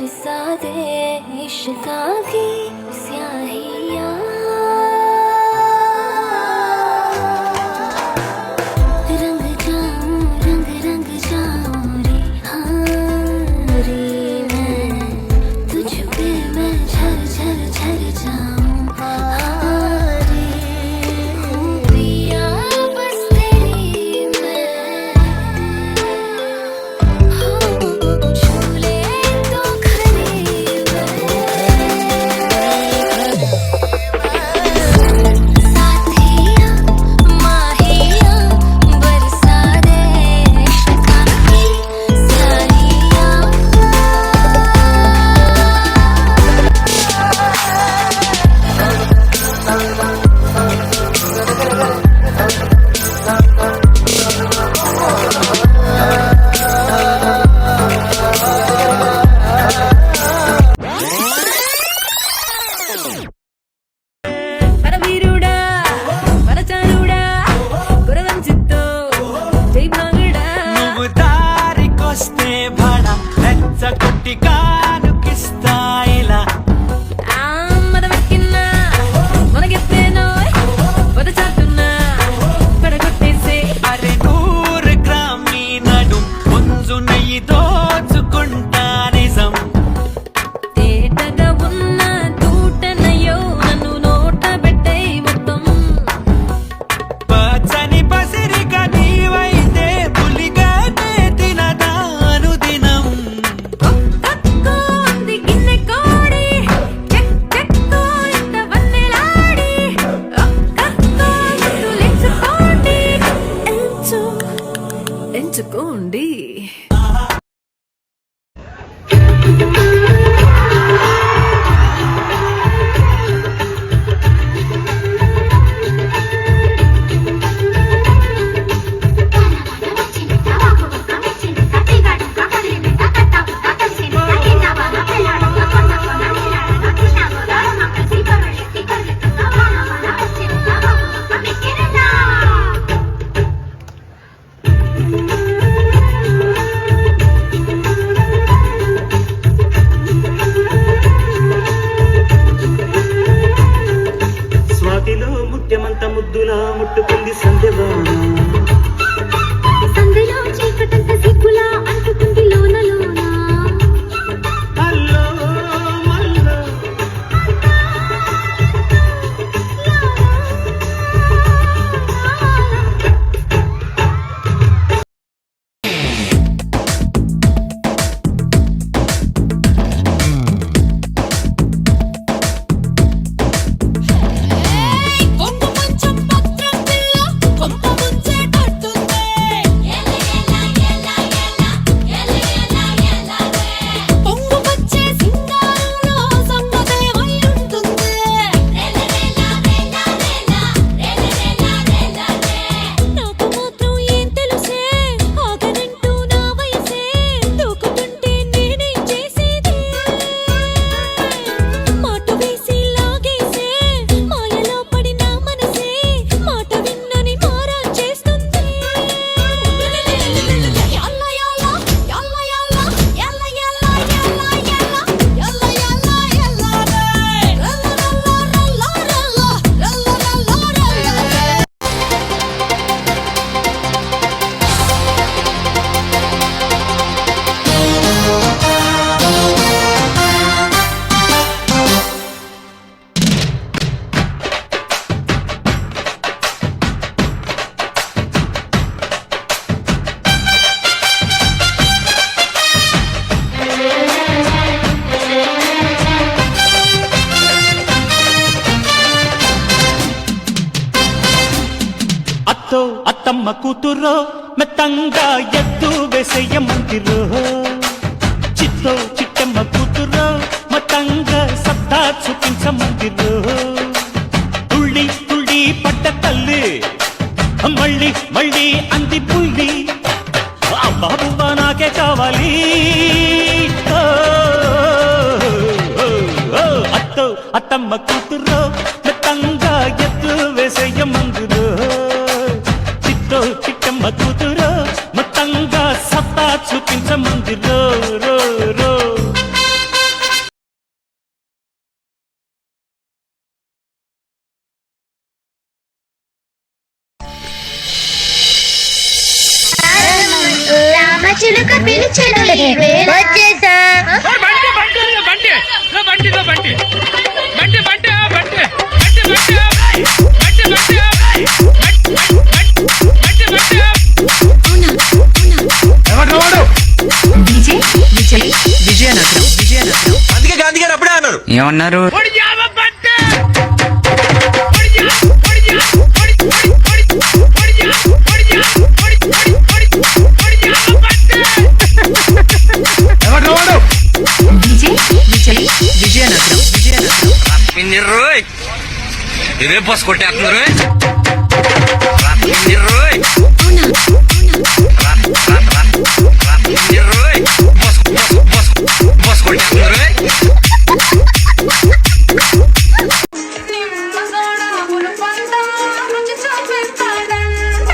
बरसा दे इश्क़ की स्याहियाँ ఎంచుకోండి. ముత్యమంత ముద్దులా ముట్టుకుంది సంధ్యవాన సంధ్యలో చీకటంత సిగ్గులా అంటుకుంది లోన లోన అల్లో మల్లో అత్తమ్మ కూతురో మెత్తంగా ఎద్దు వేసేయమంతిరో చిత్తో చిట్టమ్మ కూతురో మతంగా సత్తా చూపించమంతిరో తుళ్ళి తుళ్ళి పడ్డ తల్లి మళ్ళీ మళ్ళీ అంది పుల్లి బాబువా నాకే కావాలి అత్తో అత్తమ్మ కూతురో మెత్తంగా ఎద్దు వేసేయమంతిరో చిట్టమ్మ కూతురో మొత్తంగా సత్తా చూపించమంది రో రో రో చిలుక పిలిచెను ఈ వేళ. వచ్చేసా విజయనగరం. అందుకే గాంధీ గారు అప్పుడే అన్నారు. ఏమన్నారు? విజయనగరం. ఇదే బస్ కొట్టేస్తున్నారు. బస్ కొట్టేస్తున్నారు. నిమ్మగోడ మునుపంతా రుచి చూపిస్తాడంట.